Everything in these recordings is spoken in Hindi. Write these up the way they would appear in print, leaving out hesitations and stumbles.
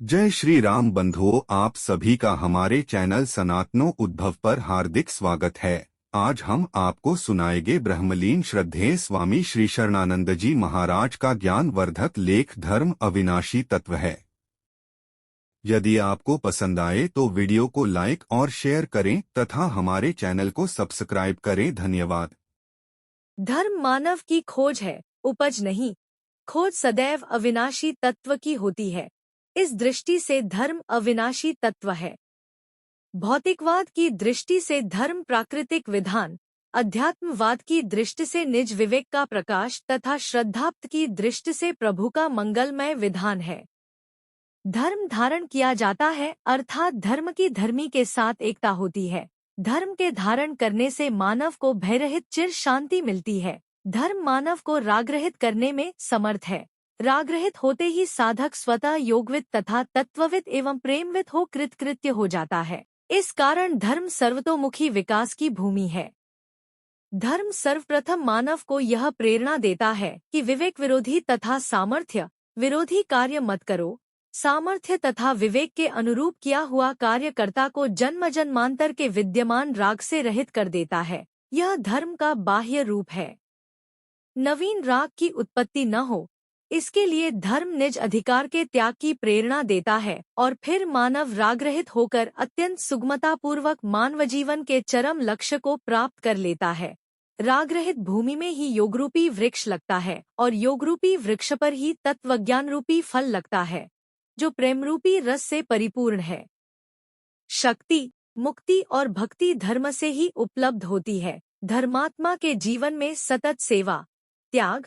जय श्री राम बंधुओं, आप सभी का हमारे चैनल सनातनो उद्भव पर हार्दिक स्वागत है। आज हम आपको सुनाएंगे ब्रह्मलीन श्रद्धेय स्वामी श्री शरणानंद जी महाराज का ज्ञान वर्धक लेख धर्म अविनाशी तत्व है। यदि आपको पसंद आए तो वीडियो को लाइक और शेयर करें तथा हमारे चैनल को सब्सक्राइब करें। धन्यवाद। धर्म मानव की खोज है, उपज नहीं। खोज सदैव अविनाशी तत्व की होती है। इस दृष्टि से धर्म अविनाशी तत्व है। भौतिकवाद की दृष्टि से धर्म प्राकृतिक विधान, अध्यात्मवाद की दृष्टि से निज विवेक का प्रकाश तथा श्रद्धाप्त की दृष्टि से प्रभु का मंगलमय विधान है। धर्म धारण किया जाता है, अर्थात धर्म की धर्मी के साथ एकता होती है। धर्म के धारण करने से मानव को भयरहित चिर शांति मिलती है। धर्म मानव को रागरहित करने में समर्थ है। रागरहित होते ही साधक स्वतः योगवित तथा तत्ववित एवं प्रेमवित हो कृतकृत्य हो जाता है। इस कारण धर्म सर्वतोमुखी विकास की भूमि है। धर्म सर्वप्रथम मानव को यह प्रेरणा देता है कि विवेक विरोधी तथा सामर्थ्य विरोधी कार्य मत करो। सामर्थ्य तथा विवेक के अनुरूप किया हुआ कार्यकर्ता को जन्म जन्मांतर के विद्यमान राग से रहित कर देता है। यह धर्म का बाह्य रूप है। नवीन राग की उत्पत्ति न हो, इसके लिए धर्म निज अधिकार के त्याग की प्रेरणा देता है और फिर मानव रागरहित होकर अत्यंत सुगमतापूर्वक मानव जीवन के चरम लक्ष्य को प्राप्त कर लेता है। रागरहित भूमि में ही योगरूपी वृक्ष लगता है और योगरूपी वृक्ष पर ही तत्वज्ञान रूपी फल लगता है, जो प्रेमरूपी रस से परिपूर्ण है। शक्ति, मुक्ति और भक्ति धर्म से ही उपलब्ध होती है। धर्मात्मा के जीवन में सतत सेवा, त्याग,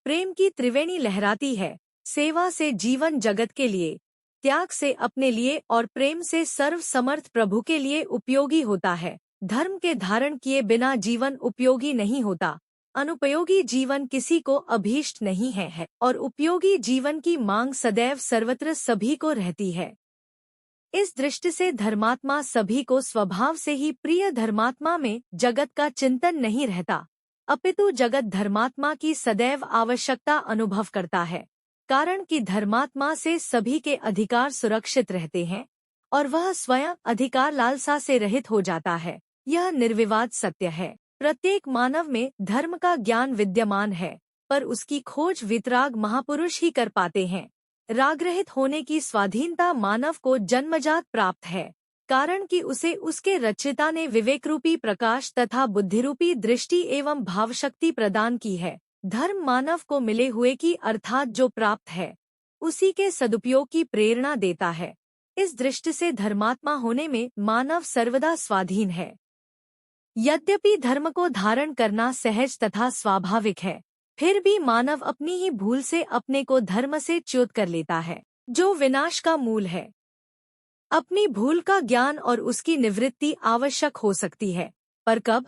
प्रेम की त्रिवेणी लहराती है। सेवा से जीवन जगत के लिए, त्याग से अपने लिए और प्रेम से सर्वसमर्थ प्रभु के लिए उपयोगी होता है। धर्म के धारण किए बिना जीवन उपयोगी नहीं होता। अनुपयोगी जीवन किसी को अभीष्ट नहीं है और उपयोगी जीवन की मांग सदैव सर्वत्र सभी को रहती है। इस दृष्टि से धर्मात्मा सभी को स्वभाव से ही प्रिय। धर्मात्मा में जगत का चिंतन नहीं रहता, अपितु जगत धर्मात्मा की सदैव आवश्यकता अनुभव करता है। कारण कि धर्मात्मा से सभी के अधिकार सुरक्षित रहते हैं और वह स्वयं अधिकार लालसा से रहित हो जाता है। यह निर्विवाद सत्य है। प्रत्येक मानव में धर्म का ज्ञान विद्यमान है, पर उसकी खोज वितराग महापुरुष ही कर पाते हैं। रागरहित होने की स्वाधीनता मानव को जन्मजात प्राप्त है, कारण कि उसे उसके रचिता ने विवेकरूपी प्रकाश तथा बुद्धिरूपी दृष्टि एवं भावशक्ति प्रदान की है। धर्म मानव को मिले हुए की अर्थात जो प्राप्त है, उसी के सदुपयोग की प्रेरणा देता है। इस दृष्टि से धर्मात्मा होने में मानव सर्वदा स्वाधीन है। यद्यपि धर्म को धारण करना सहज तथा स्वाभाविक है, फिर भी मानव अपनी ही भूल से अपने को धर्म से च्युत कर लेता है, जो विनाश का मूल है। अपनी भूल का ज्ञान और उसकी निवृत्ति आवश्यक हो सकती है, पर कब?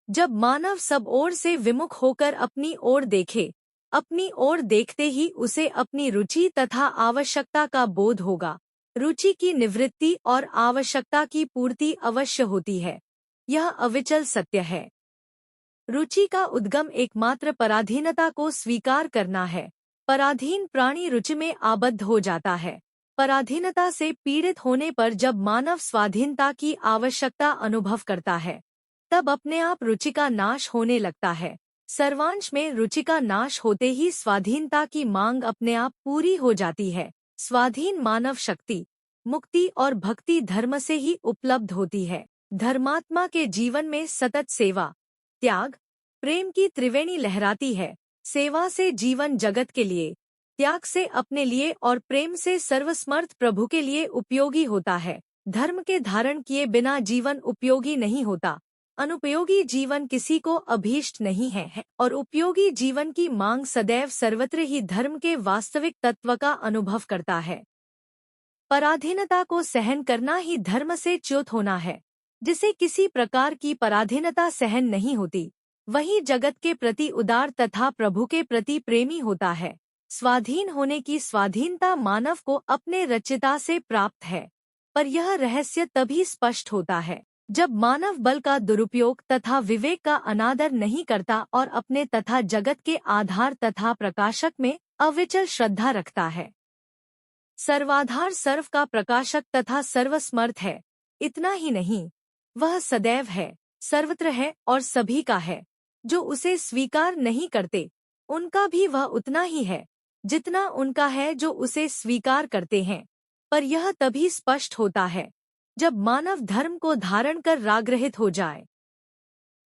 जब मानव सब ओर से विमुख होकर अपनी ओर देखे। अपनी ओर देखते ही उसे अपनी रुचि तथा आवश्यकता का बोध होगा। रुचि की निवृत्ति और आवश्यकता की पूर्ति अवश्य होती है। यह अविचल सत्य है। रुचि का उद्गम एकमात्र पराधीनता को स्वीकार करना है। पराधीन प्राणी रुचि में आबद्ध हो जाता है। पराधीनता से पीड़ित होने पर जब मानव स्वाधीनता की आवश्यकता अनुभव करता है, तब अपने आप रुचि का नाश होने लगता है। सर्वांश में रुचि का नाश होते ही स्वाधीनता की मांग अपने आप पूरी हो जाती है। स्वाधीन मानव शक्ति, मुक्ति और भक्ति धर्म से ही उपलब्ध होती है। धर्मात्मा के जीवन में सतत सेवा, त्याग, प्रेम की त्रिवेणी लहराती है। सेवा से जीवन जगत के लिए, त्याग से अपने लिए और प्रेम से सर्वसमर्थ प्रभु के लिए उपयोगी होता है। धर्म के धारण किए बिना जीवन उपयोगी नहीं होता। अनुपयोगी जीवन किसी को अभीष्ट नहीं है और उपयोगी जीवन की मांग सदैव सर्वत्र ही धर्म के वास्तविक तत्व का अनुभव करता है। पराधीनता को सहन करना ही धर्म से च्युत होना है। जिसे किसी प्रकार की पराधीनता सहन नहीं होती, वही जगत के प्रति उदार तथा प्रभु के प्रति प्रेमी होता है। स्वाधीन होने की स्वाधीनता मानव को अपने रचिता से प्राप्त है, पर यह रहस्य तभी स्पष्ट होता है जब मानव बल का दुरुपयोग तथा विवेक का अनादर नहीं करता और अपने तथा जगत के आधार तथा प्रकाशक में अविचल श्रद्धा रखता है। सर्वाधार, सर्व का प्रकाशक तथा सर्वसमर्थ है। इतना ही नहीं, वह सदैव है, सर्वत्र है और सभी का है। जो उसे स्वीकार नहीं करते, उनका भी वह उतना ही है जितना उनका है जो उसे स्वीकार करते हैं। पर यह तभी स्पष्ट होता है जब मानव धर्म को धारण कर रागरहित हो जाए।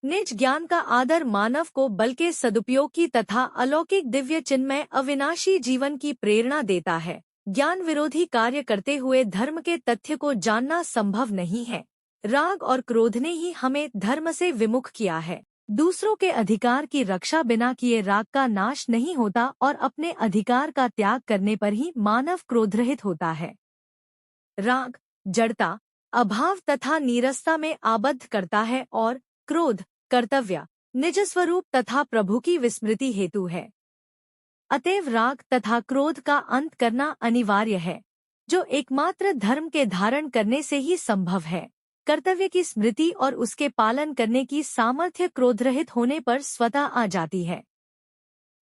निज ज्ञान का आदर मानव को बल के सदुपयोग की तथा अलौकिक दिव्य चिन्मय अविनाशी जीवन की प्रेरणा देता है। ज्ञान विरोधी कार्य करते हुए धर्म के तथ्य को जानना संभव नहीं है। राग और क्रोध ने ही हमें धर्म से विमुख किया है। दूसरों के अधिकार की रक्षा बिना किए राग का नाश नहीं होता और अपने अधिकार का त्याग करने पर ही मानव क्रोधरहित होता है। राग जड़ता, अभाव तथा नीरसता में आबद्ध करता है और क्रोध कर्तव्य, निज स्वरूप तथा प्रभु की विस्मृति हेतु है। अतएव राग तथा क्रोध का अंत करना अनिवार्य है, जो एकमात्र धर्म के धारण करने से ही संभव है। कर्तव्य की स्मृति और उसके पालन करने की सामर्थ्य क्रोधरहित होने पर स्वतः आ जाती है।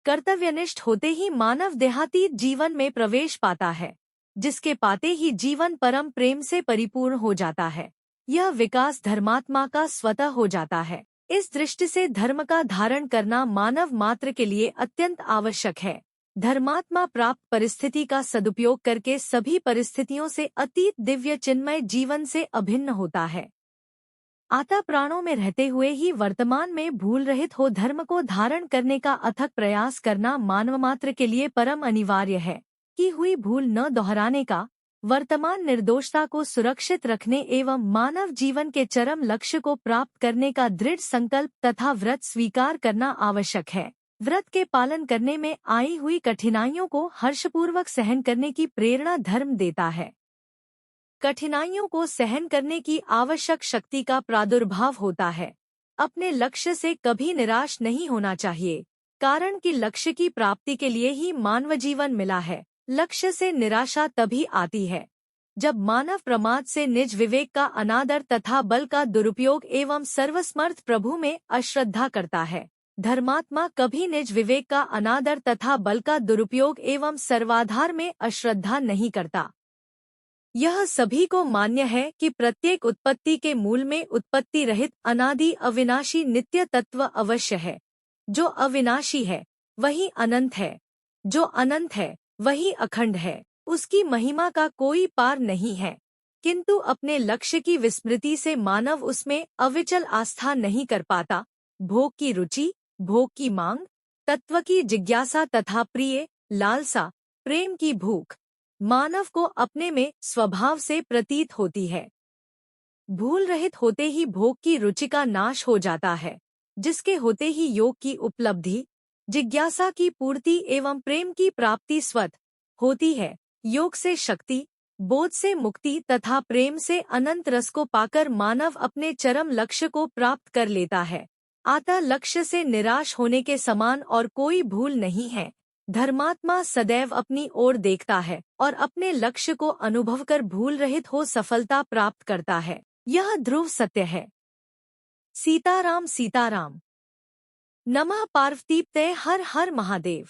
कर्तव्यनिष्ठ होते ही मानव देहातीत जीवन में प्रवेश पाता है, जिसके पाते ही जीवन परम प्रेम से परिपूर्ण हो जाता है। यह विकास धर्मात्मा का स्वतः हो जाता है। इस दृष्टि से धर्म का धारण करना मानव मात्र के लिए अत्यंत आवश्यक है। धर्मात्मा प्राप्त परिस्थिति का सदुपयोग करके सभी परिस्थितियों से अतीत दिव्य चिन्मय जीवन से अभिन्न होता है। आता प्राणों में रहते हुए ही वर्तमान में भूल रहित हो धर्म को धारण करने का अथक प्रयास करना मानव मात्र के लिए परम अनिवार्य है। की हुई भूल न दोहराने का, वर्तमान निर्दोषता को सुरक्षित रखने एवं मानव जीवन के चरम लक्ष्य को प्राप्त करने का दृढ़ संकल्प तथा व्रत स्वीकार करना आवश्यक है। व्रत के पालन करने में आई हुई कठिनाइयों को हर्षपूर्वक सहन करने की प्रेरणा धर्म देता है। कठिनाइयों को सहन करने की आवश्यक शक्ति का प्रादुर्भाव होता है। अपने लक्ष्य से कभी निराश नहीं होना चाहिए, कारण कि लक्ष्य की प्राप्ति के लिए ही मानव जीवन मिला है। लक्ष्य से निराशा तभी आती है जब मानव प्रमाद से निज विवेक का अनादर तथा बल का दुरुपयोग एवं सर्वसमर्थ प्रभु में अश्रद्धा करता है। धर्मात्मा कभी निज विवेक का अनादर तथा बल का दुरुपयोग एवं सर्वाधार में अश्रद्धा नहीं करता। यह सभी को मान्य है कि प्रत्येक उत्पत्ति के मूल में उत्पत्ति रहित अनादि अविनाशी नित्य तत्व अवश्य है। जो अविनाशी है वही अनंत है, जो अनंत है वही अखंड है। उसकी महिमा का कोई पार नहीं है, किंतु अपने लक्ष्य की विस्मृति से मानव उसमें अविचल आस्था नहीं कर पाता। भोग की रुचि, भोग की मांग, तत्व की जिज्ञासा तथा प्रिय लालसा, प्रेम की भूख मानव को अपने में स्वभाव से प्रतीत होती है। भूल रहित होते ही भोग की रुचि का नाश हो जाता है, जिसके होते ही योग की उपलब्धि, जिज्ञासा की पूर्ति एवं प्रेम की प्राप्ति स्वतः होती है। योग से शक्ति, बोध से मुक्ति तथा प्रेम से अनंत रस को पाकर मानव अपने चरम लक्ष्य को प्राप्त कर लेता है। अतः लक्ष्य से निराश होने के समान और कोई भूल नहीं है। धर्मात्मा सदैव अपनी ओर देखता है और अपने लक्ष्य को अनुभव कर भूल रहित हो सफलता प्राप्त करता है। यह ध्रुव सत्य है। सीताराम सीताराम। नमः पार्वतीपते हर हर महादेव।